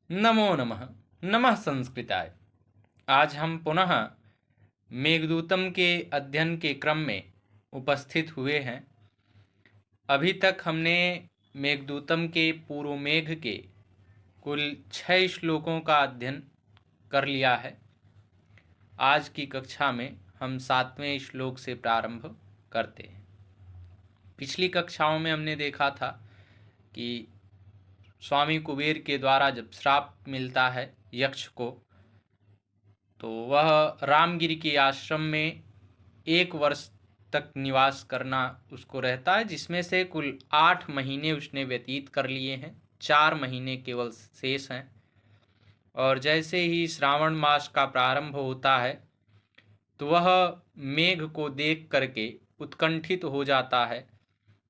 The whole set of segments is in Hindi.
नमो नमः। नमः संस्कृताय। आज हम पुनः मेघदूतम के अध्ययन के क्रम में उपस्थित हुए हैं। अभी तक हमने मेघदूतम के पूर्व मेघ के कुल 6 श्लोकों का अध्ययन कर लिया है। आज की कक्षा में हम 7वें श्लोक से प्रारंभ करते हैं। पिछली कक्षाओं में हमने देखा था कि स्वामी कुबेर के द्वारा जब श्राप मिलता है यक्ष को, तो वह रामगिरी के आश्रम में 1 वर्ष तक निवास करना उसको रहता है, जिसमें से कुल 8 महीने उसने व्यतीत कर लिए हैं। 4 महीने केवल शेष हैं। और जैसे ही श्रावण मास का प्रारंभ होता है तो वह मेघ को देख करके उत्कंठित हो जाता है।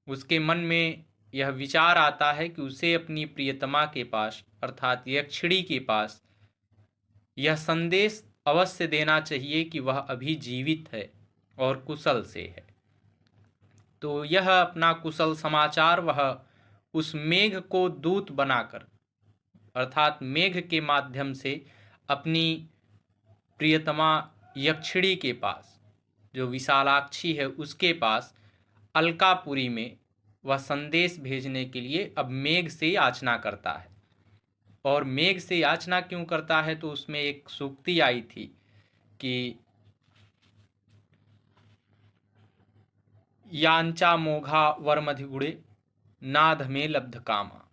उसके मन में यह विचार आता है कि उसे अपनी प्रियतमा के पास अर्थात यक्षिणी के पास यह संदेश अवश्य देना चाहिए कि वह अभी जीवित है और कुशल से है। तो यह अपना कुशल समाचार वह उस मेघ को दूत बनाकर अर्थात मेघ के माध्यम से अपनी प्रियतमा यक्षिणी के पास, जो विशालाक्षी है, उसके पास अलकापुरी में वह संदेश भेजने के लिए अब मेघ से याचना करता है। और मेघ से याचना क्यों करता है, तो उसमें एक सूक्ति आई थी कि यांचा मोघा वरमधिगुणे नाध में लब्ध कामा,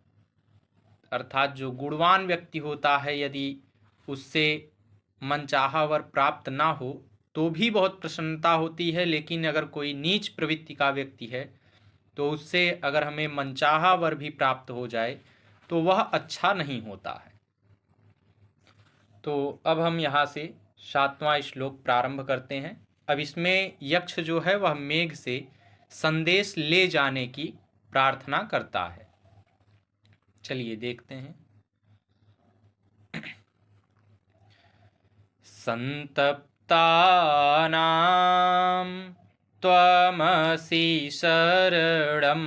अर्थात जो गुणवान व्यक्ति होता है यदि उससे मनचाहा वर प्राप्त ना हो तो भी बहुत प्रसन्नता होती है, लेकिन अगर कोई नीच प्रवृत्ति का व्यक्ति है तो उससे अगर हमें मनचाहा वर भी प्राप्त हो जाए तो वह अच्छा नहीं होता है। तो अब हम यहाँ से 7वां श्लोक प्रारंभ करते हैं। अब इसमें यक्ष जो है वह मेघ से संदेश ले जाने की प्रार्थना करता है। चलिए देखते हैं। संतप्तानां त्वमसि शरणं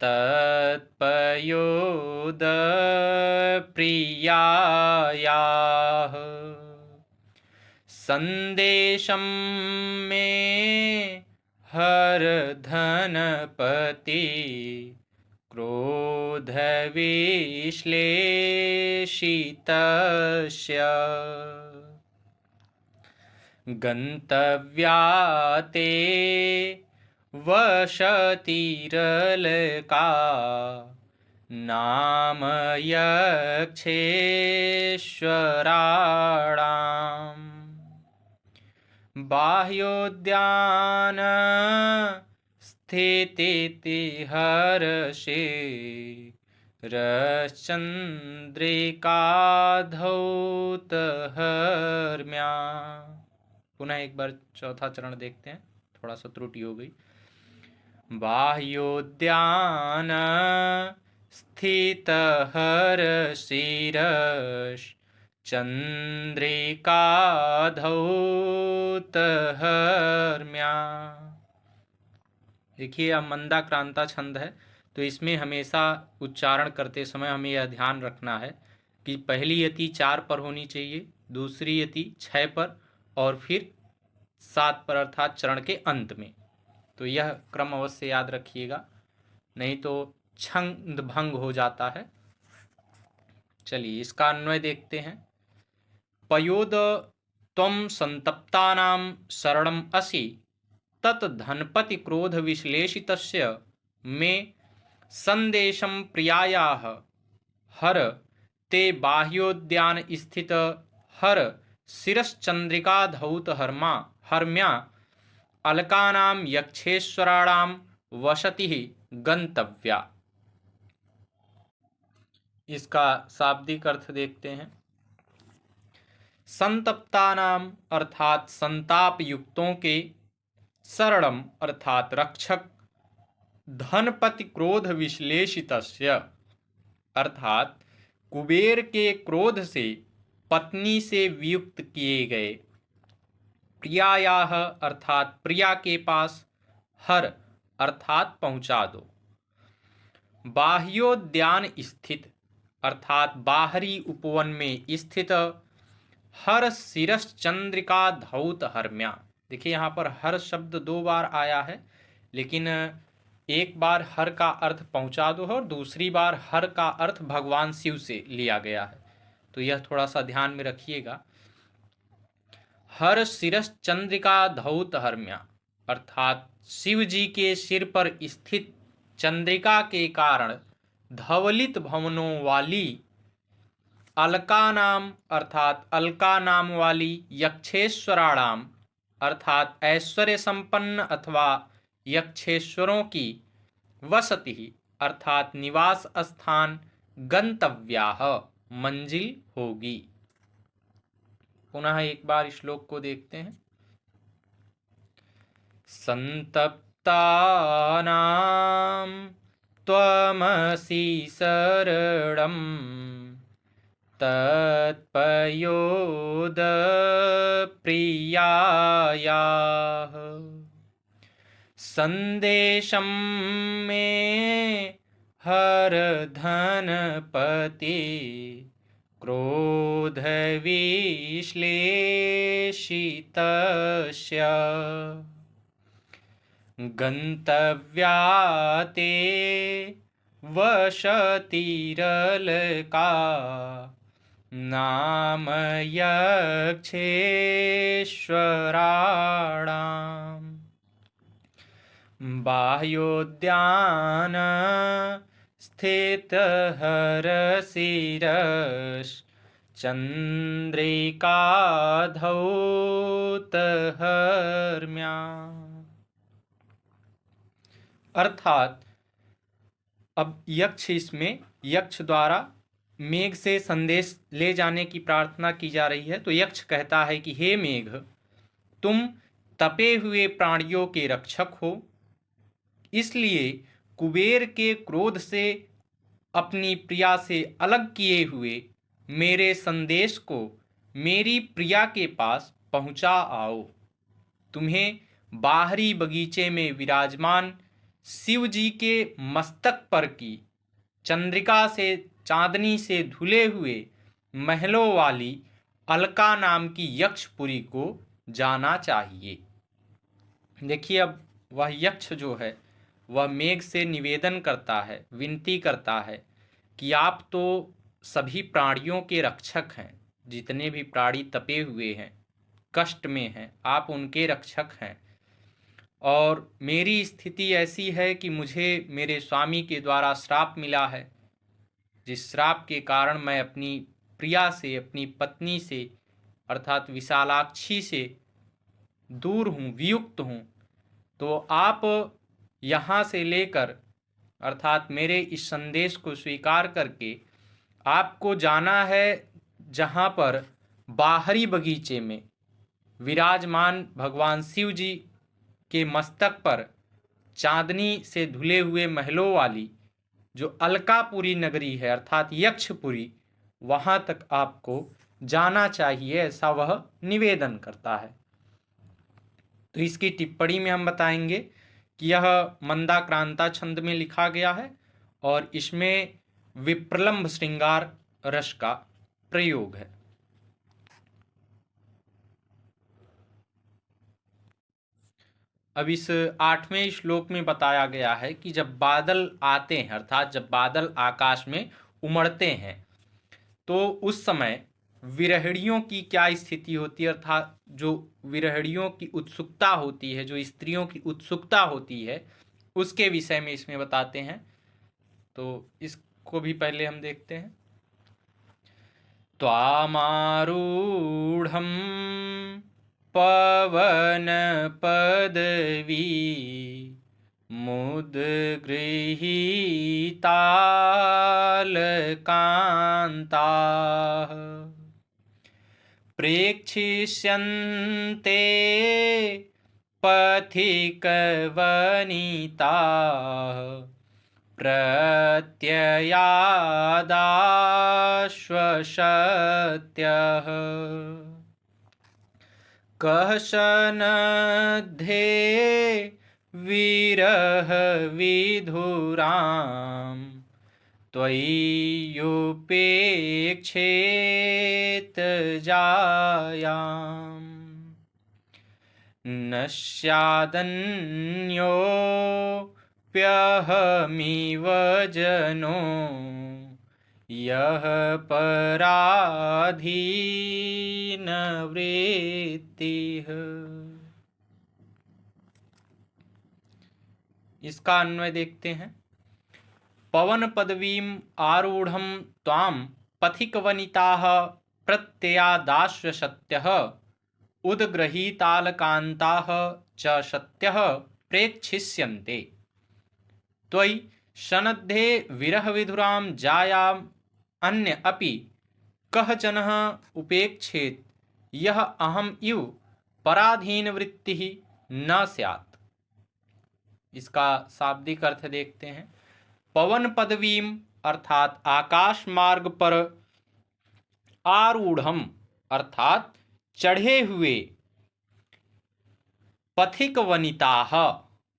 तत्पयोदप्रियायाः संदेशं मे हर धनपति क्रोधविश्लेषितस्य गन्तव्या ते वसतिरलका नाम यक्षेश्वराणाम् बाह्योद्यान स्थितिति हर्षे रश्चन्द्रिकाधौतहर्म्या। पुनः एक बार चौथा चरण देखते हैं, थोड़ा सा त्रुटि हो गई। बाह्योद्यान स्थितहर्षिरश् चंद्रिकाधौतहर्म्या। देखिए, यह मंदाक्रांता छंद है, तो इसमें हमेशा उच्चारण करते समय हमें यह ध्यान रखना है कि पहली यति 4 पर होनी चाहिए, दूसरी यति 6 पर और फिर 7 पर अर्थात चरण के अंत में। तो यह क्रम अवश्य याद रखिएगा, नहीं तो छंद भंग हो जाता है। चलिए इसका अन्वय देखते हैं। पयोद त्वं संतप्तानां शरणम् असि तत् धनपति क्रोध विश्लेषितस्य मे संदेशं प्रियायाः हर ते बाह्योद्यान स्थित हर शिरश्चंद्रिका धौत हर्म्या अलकानां यक्षेश्वराणां वसतिः गंतव्या। इसका शाब्दिक अर्थ देखते हैं। संतप्तानाम अर्थात संताप युक्तों के, शरणम अर्थात रक्षक, धनपति क्रोध विश्लेषितस्य अर्थात कुबेर के क्रोध से पत्नी से वियुक्त किए गए, प्रियायाः अर्थात प्रिया के पास, हर अर्थात पहुंचा दो, बाह्योद्यान स्थित अर्थात बाहरी उपवन में स्थित हर शिरस चंद्रिका धौत हरम्या। देखिए यहाँ पर हर शब्द 2 बार आया है, लेकिन एक बार हर का अर्थ पहुँचा दो और दूसरी बार हर का अर्थ भगवान शिव से लिया गया है, तो यह थोड़ा सा ध्यान में रखिएगा। हर शिरस चंद्रिका धौत हरम्या अर्थात शिव जी के सिर पर स्थित चंद्रिका के कारण धवलित भवनों वाली अलका नाम अर्थात अलका नाम वाली यक्षेश्वराणाम अर्थात ऐश्वर्य संपन्न अथवा यक्षेश्वरों की वसति अर्थात निवास स्थान गंतव्याः मंजिल होगी। पुनः एक बार श्लोक को देखते हैं। संतप्तानां त्वमसि शरणं तत्पयोदप्रियायाः संदेशं मे हर धनपते क्रोधविश्लेषितस्य गन्तव्या ते वसतिरलका नाम यक्षेश्वराणाम् बाह्योद्यान स्थितहरशिरश्चन्द्रिका धौतहर्म्या। अर्थात अब यक्ष इसमें यक्ष द्वारा मेघ से संदेश ले जाने की प्रार्थना की जा रही है। तो यक्ष कहता है कि हे मेघ, तुम तपे हुए प्राणियों के रक्षक हो, इसलिए कुबेर के क्रोध से अपनी प्रिया से अलग किए हुए मेरे संदेश को मेरी प्रिया के पास पहुंचा आओ। तुम्हें बाहरी बगीचे में विराजमान शिव जी के मस्तक पर की चंद्रिका से चांदनी से धुले हुए महलों वाली अलका नाम की यक्षपुरी को जाना चाहिए। देखिए अब वह यक्ष जो है वह मेघ से निवेदन करता है, विनती करता है कि आप तो सभी प्राणियों के रक्षक हैं, जितने भी प्राणी तपे हुए हैं, कष्ट में हैं, आप उनके रक्षक हैं। और मेरी स्थिति ऐसी है कि मुझे मेरे स्वामी के द्वारा श्राप मिला है, जिस श्राप के कारण मैं अपनी प्रिया से, अपनी पत्नी से अर्थात विशालाक्षी से दूर हूँ, वियुक्त हूँ। तो आप यहाँ से लेकर अर्थात मेरे इस संदेश को स्वीकार करके आपको जाना है जहाँ पर बाहरी बगीचे में विराजमान भगवान शिव जी के मस्तक पर चांदनी से धुले हुए महलों वाली जो अलकापुरी नगरी है अर्थात यक्षपुरी, वहाँ तक आपको जाना चाहिए, ऐसा वह निवेदन करता है। तो इसकी टिप्पणी में हम बताएंगे कि यह मंदाक्रांता छंद में लिखा गया है और इसमें विप्रलंभ श्रृंगार रस का प्रयोग है। अब इस 8वें श्लोक में बताया गया है कि जब बादल आते हैं अर्थात जब बादल आकाश में उमड़ते हैं तो उस समय विरहिणियों की क्या स्थिति होती है, अर्थात जो विरहिणियों की उत्सुकता होती है, जो स्त्रियों की उत्सुकता होती है, उसके विषय में इसमें बताते हैं। तो इसको भी पहले हम देखते हैं। त्वामारूढ़ं पवन पदवी मुद्गृहीतालकान्ताः प्रेक्षिष्यन्ते पथिकवनिताः प्रत्ययादाश्वसत्यः कः सनद्धे विरह विधुरां त्वय्युपेक्षेत जायाम् न स्यादन्योऽप्यहमिव जनो यः पराधीनवृत्तिः। इसका अन्वय देखते हैं। पवन पदवीम आरूढ़ं त्वां पथिकवनिताः प्रत्ययादाश्य सत्यः उद्गृहीतालकान्ताः च सत्यः प्रेक्षिष्यन्ते। त्वयि सन्नद्धे विरहविधुरां जायाम् अन्य अपि कः जनः उपेक्षेत् यः अहम् इव पराधीनवृत्तिः न स्यात्। इसका शाब्दिक अर्थ देखते हैं। पवन पदवीम अर्थात आकाश मार्ग पर, आरूढ़म अर्थात चढ़े हुए, पथिक वनिताः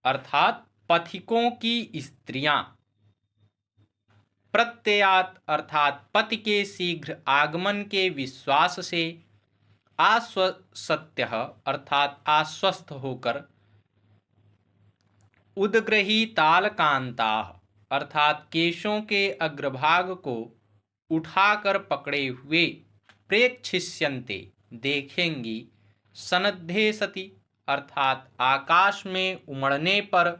अर्थात पथिकों की स्त्रियां, प्रत्ययात अर्थात पति के शीघ्र आगमन के विश्वास से, आश्वसत्य अर्थात आश्वस्त होकर, उद्गृहीतालकान्ता अर्थात केशों के अग्रभाग को उठाकर पकड़े हुए, प्रेक्षिष्यन्ते देखेंगी, सन्नद्धे सति अर्थात आकाश में उमड़ने पर,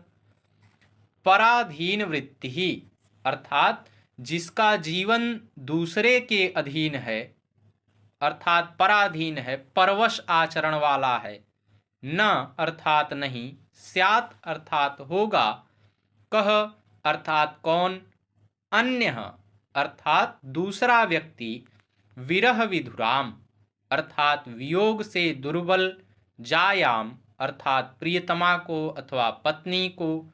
पराधीन वृत्ति ही अर्थात जिसका जीवन दूसरे के अधीन है, अर्थात पराधीन है, परवश आचरण वाला है, न अर्थात नहीं, स्यात् अर्थात होगा, कह अर्थात कौन, अन्य अर्थात दूसरा व्यक्ति, विरह विधुराम अर्थात वियोग से दुर्बल, जायाम अर्थात प्रियतमा को अथवा पत्नी को,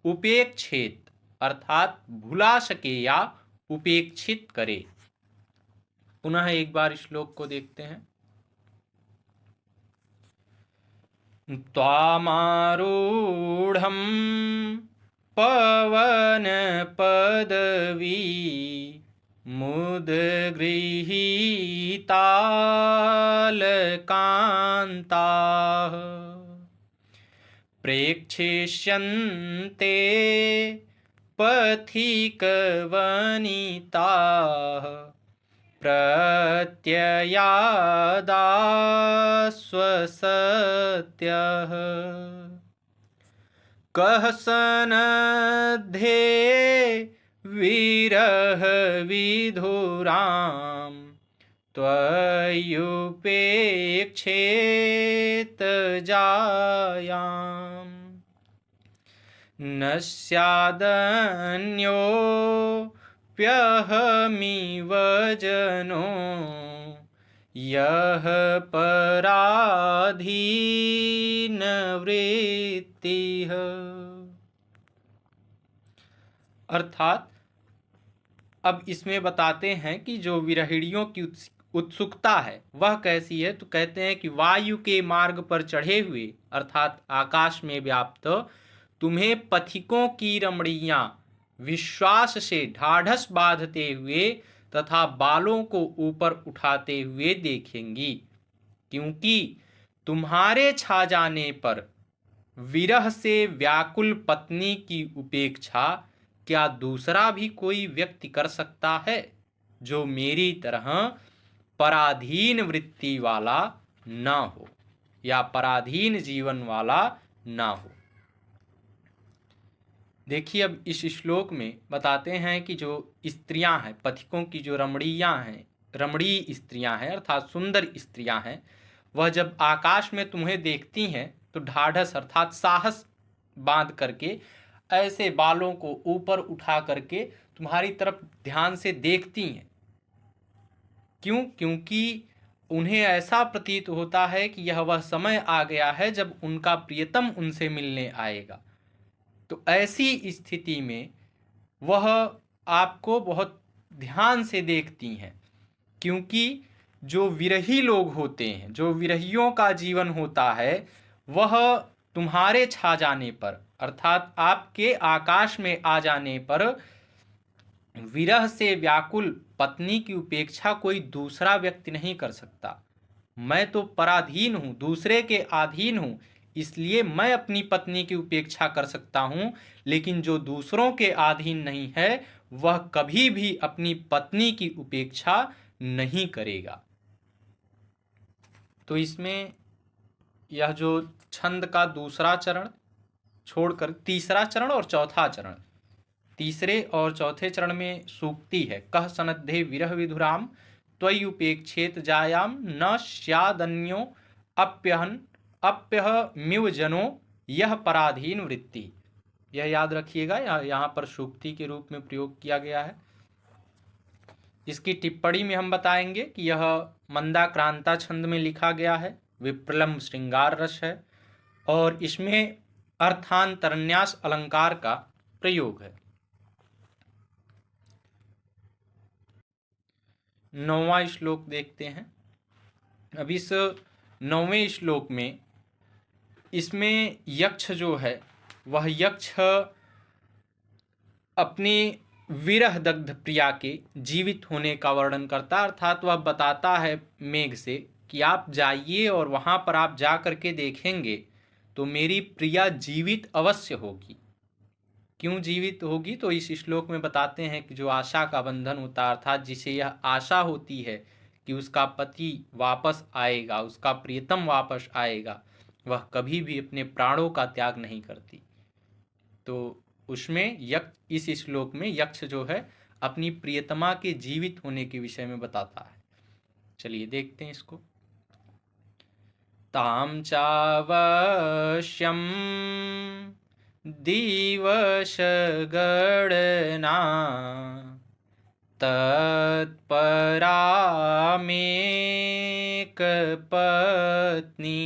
उपेक्षेत अर्थात भुला सके या उपेक्षित करे। पुनः एक बार श्लोक को देखते हैं। त्वामारूढ़ं पवन पदवी मुद्गृहीतालकान्ताः प्रेक्षिष्यन्ते पथिकवनिताः प्रत्ययादाश्वसत्यः कः सन्नद्धे विरहविधुरां त्वय्युपेक्षेत जायाम् न स्यादन्योऽप्यहमिव जनो यः पराधीनवृत्तिः। अर्थात अब इसमें बताते हैं कि जो विरहिणियों की उत्सुकता है वह कैसी है। तो कहते हैं कि वायु के मार्ग पर चढ़े हुए अर्थात आकाश में व्याप्त तुम्हें पथिकों की रमणियां विश्वास से ढाढ़स बांधते हुए तथा बालों को ऊपर उठाते हुए देखेंगी, क्योंकि तुम्हारे छा जाने पर विरह से व्याकुल पत्नी की उपेक्षा क्या दूसरा भी कोई व्यक्ति कर सकता है जो मेरी तरह पराधीन वृत्ति वाला न हो या पराधीन जीवन वाला न हो। देखिए अब इस श्लोक में बताते हैं कि जो स्त्रियां हैं, पथिकों की जो रमणीयां हैं, रमणीय स्त्रियां हैं अर्थात सुंदर स्त्रियां हैं, वह जब आकाश में तुम्हें देखती हैं तो ढाढ़स अर्थात साहस बांध करके ऐसे बालों को ऊपर उठा करके तुम्हारी तरफ ध्यान से देखती हैं। क्यों? क्योंकि उन्हें ऐसा प्रतीत होता है कि यह वह समय आ गया है जब उनका प्रियतम उनसे मिलने आएगा। तो ऐसी स्थिति में वह आपको बहुत ध्यान से देखती हैं, क्योंकि जो विरही लोग होते हैं, जो विरहियों का जीवन होता है, वह तुम्हारे छा जाने पर अर्थात आपके आकाश में आ जाने पर विरह से व्याकुल पत्नी की उपेक्षा कोई दूसरा व्यक्ति नहीं कर सकता। मैं तो पराधीन हूँ, दूसरे के अधीन हूँ, इसलिए मैं अपनी पत्नी की उपेक्षा कर सकता हूँ, लेकिन जो दूसरों के अधीन नहीं है वह कभी भी अपनी पत्नी की उपेक्षा नहीं करेगा। तो इसमें यह जो छंद का दूसरा चरण छोड़कर तीसरा चरण और चौथा चरण, तीसरे और चौथे चरण में सूक्ति है। कह सनद्धे विरह विधुराम त्वयि उपेक्षेत जायाम न स्यादन्यो अप्यहन अप्यह मिव जनो यह पराधीन वृत्ति। यह याद रखिएगा, यहाँ पर सूक्ति के रूप में प्रयोग किया गया है। इसकी टिप्पणी में हम बताएंगे कि यह मंदाक्रांता छंद में लिखा गया है, विप्रलम्ब श्रृंगार रस है और इसमें अर्थांतरन्यास अलंकार का प्रयोग है। 9वां श्लोक देखते हैं। अब इस 9वें श्लोक में इसमें यक्ष जो है वह यक्ष अपने विरह दग्ध प्रिया के जीवित होने का वर्णन करता है, अर्थात वह बताता है मेघ से कि आप जाइए और वहाँ पर आप जा करके देखेंगे तो मेरी प्रिया जीवित अवश्य होगी। क्यों जीवित होगी, तो इस श्लोक में बताते हैं कि जो आशा का बंधन होता है, अर्थात जिसे यह आशा होती है कि उसका पति वापस आएगा, उसका प्रियतम वापस आएगा, वह कभी भी अपने प्राणों का त्याग नहीं करती। तो उसमें यक्ष, इस श्लोक में यक्ष जो है अपनी प्रियतमा के जीवित होने के विषय में बताता है। चलिए देखते हैं इसको। ताम चावश्यम दिवश गणना तत्परामेक पत्नी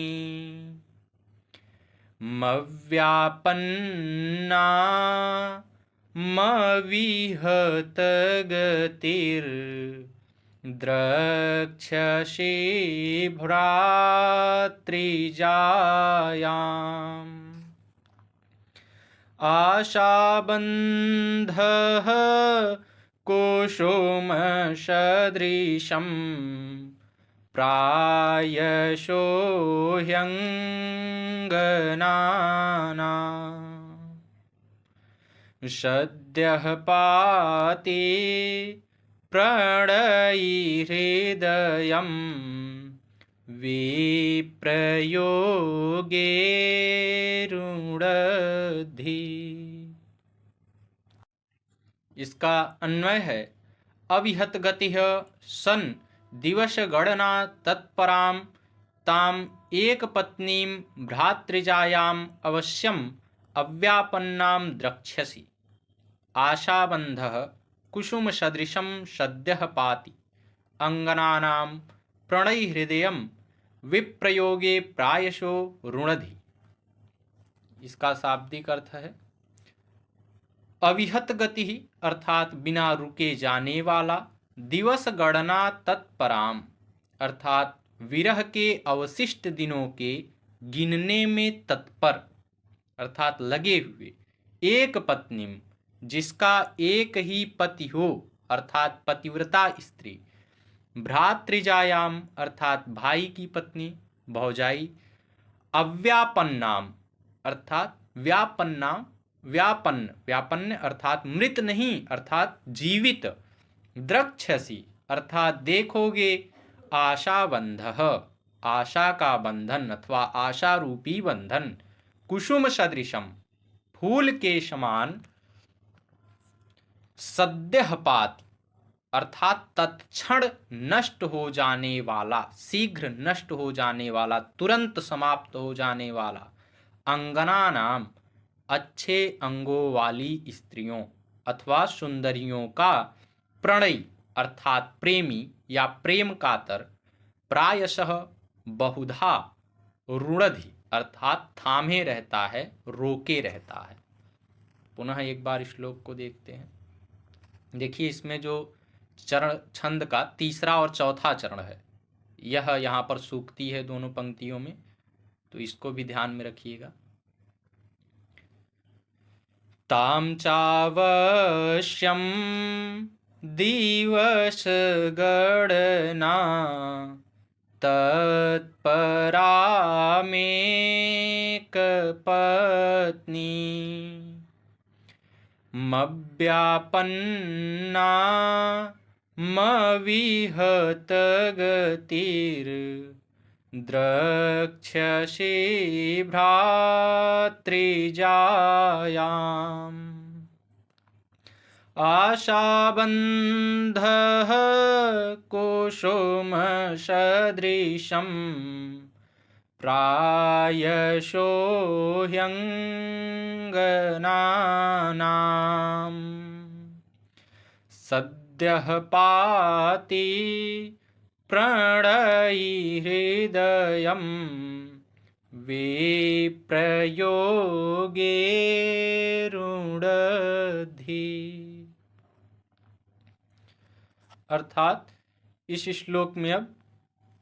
मव्यापन्ना मविहत गतिर्द्रक्ष्यसि भ्रातृजायाम् आशाबन्धः कुसुमसदृशं प्रायशो ह्यङ्गनाना सद्यः पाति प्रणयिहृदयं विप्रयोगे रुणद्धि। इसका अन्वय है अविहत गति सन दिवस गणना तत्पराम ताम एक पत्नीम भ्रातृजायाम अवश्यम अव्यापन्नाम द्रक्ष्यसि आशाबंधः कुसुम सदृशम सद्यः पाति अंगनानां प्रणय हृदयम विप्रयोगे प्रायशो रुणधि। इसका शाब्दिक अर्थ है अविहत गति अर्थात बिना रुके जाने वाला, दिवस गणना तत्पराम अर्थात विरह के अवशिष्ट दिनों के गिनने में तत्पर अर्थात लगे हुए, एक पत्नी जिसका एक ही पति हो अर्थात पतिव्रता स्त्री, भ्रातृजायाम अर्थात भाई की पत्नी भौजाई, अव्यापन्नाम अर्थात व्यापन्नाम व्यापन्न व्यापन्न अर्थात मृत नहीं अर्थात जीवित, द्रक्ष्यसि अर्थात देखोगे, आशाबंधः आशा का बंधन अथवा आशा रूपी बंधन, कुसुम सदृशम फूल के समान, सद्यपात अर्थात तत्क्षण नष्ट हो जाने वाला, शीघ्र नष्ट हो जाने वाला, तुरंत समाप्त हो जाने वाला, अंगना नाम अच्छे अंगों वाली स्त्रियों अथवा सुंदरियों का, प्रणय अर्थात प्रेमी या प्रेम कातर, प्रायशः बहुधा, रुणधि अर्थात थामे रहता है, रोके रहता है। पुनः एक बार श्लोक को देखते हैं। देखिए इसमें जो चरण छंद का तीसरा और चौथा चरण है, यह यहाँ पर सूक्ति है दोनों पंक्तियों में, तो इसको भी ध्यान में रखिएगा। तां चावश्यं दिवसगणना तत्परामेकपत्नी मव्यापन्ना मविहतगतिर्द्रक्ष्यसि भ्रातृजायाम् आशाबन्धः कुसुमसदृशं प्रायशो ह्यङ्गनानाम् सद्यः पाति प्रणयि हृदयं विप्रयोगे रुणद्धि। अर्थात इस श्लोक में अब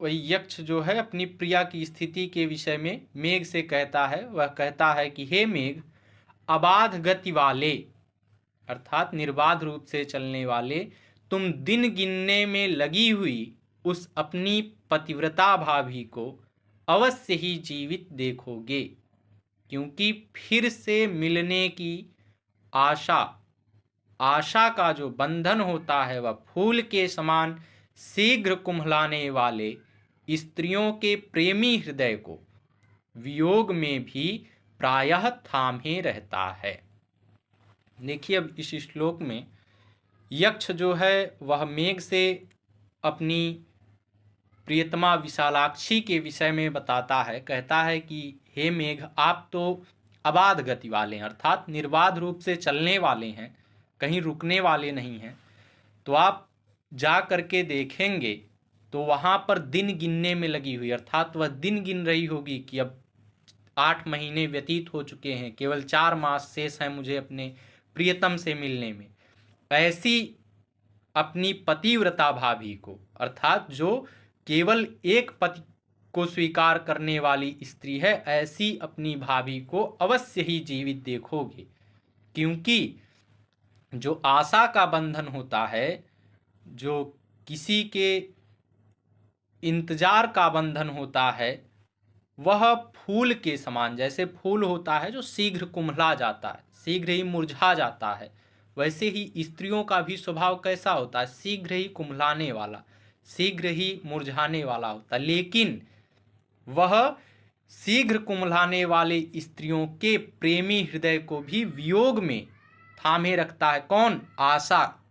वही यक्ष जो है अपनी प्रिया की स्थिति के विषय में मेघ से कहता है। वह कहता है कि हे मेघ, अबाध गति वाले अर्थात निर्बाध रूप से चलने वाले तुम दिन गिनने में लगी हुई उस अपनी पतिव्रता भाभी को अवश्य ही जीवित देखोगे, क्योंकि फिर से मिलने की आशा का जो बंधन होता है वह फूल के समान शीघ्र कुम्हलाने वाले स्त्रियों के प्रेमी हृदय को वियोग में भी प्रायः थामे रहता है। देखिए, अब इस श्लोक में यक्ष जो है वह मेघ से अपनी प्रियतमा विशालाक्षी के विषय में बताता है। कहता है कि हे मेघ, आप तो अबाध गति वाले हैं, अर्थात निर्बाध रूप से चलने वाले हैं, कहीं रुकने वाले नहीं हैं। तो आप जा करके देखेंगे तो वहाँ पर दिन गिनने में लगी हुई, अर्थात वह दिन गिन रही होगी कि अब 8 महीने व्यतीत हो चुके हैं, केवल 4 मास शेष हैं मुझे अपने प्रियतम से मिलने में। ऐसी अपनी पतिव्रता भाभी को, अर्थात जो केवल एक पति को स्वीकार करने वाली स्त्री है, ऐसी अपनी भाभी को अवश्य ही जीवित देखोगे, क्योंकि जो आशा का बंधन होता है, जो किसी के इंतजार का बंधन होता है, वह फूल के समान, जैसे फूल होता है जो शीघ्र कुम्हला जाता है, शीघ्र ही मुरझा जाता है, वैसे ही स्त्रियों का भी स्वभाव कैसा होता है, शीघ्र ही कुम्हलाने वाला, शीघ्र ही मुरझाने वाला होता है। लेकिन वह शीघ्र कुम्हलाने वाले स्त्रियों के प्रेमी हृदय को भी वियोग में थामे रखता है। कौन? आशा।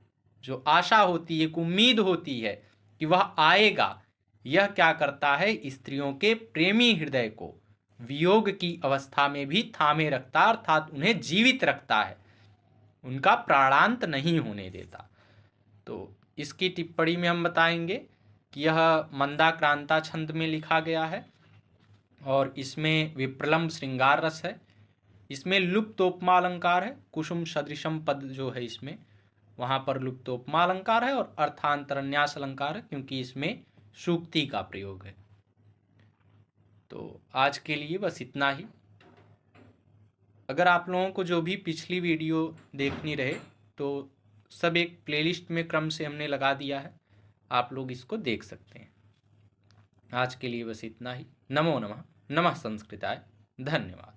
जो आशा होती है, एक उम्मीद होती है कि वह आएगा, यह क्या करता है, स्त्रियों के प्रेमी हृदय को वियोग की अवस्था में भी थामे रखता है, अर्थात उन्हें जीवित रखता है, उनका प्राणांत नहीं होने देता। तो इसकी टिप्पणी में हम बताएंगे कि यह मंदाक्रांता छंद में लिखा गया है और इसमें विप्रलंब श्रृंगार रस है। इसमें लुप्तोपमा अलंकार है, कुसुम सदृशम पद जो है इसमें, वहाँ पर लुप्तोपमा अलंकार है और अर्थांतरन्यास अलंकार है, क्योंकि इसमें सूक्ति का प्रयोग है। तो आज के लिए बस इतना ही। अगर आप लोगों को जो भी पिछली वीडियो देखनी रहे तो सब एक प्लेलिस्ट में क्रम से हमने लगा दिया है, आप लोग इसको देख सकते हैं। आज के लिए बस इतना ही। नमो नमः। नमः संस्कृताय। धन्यवाद।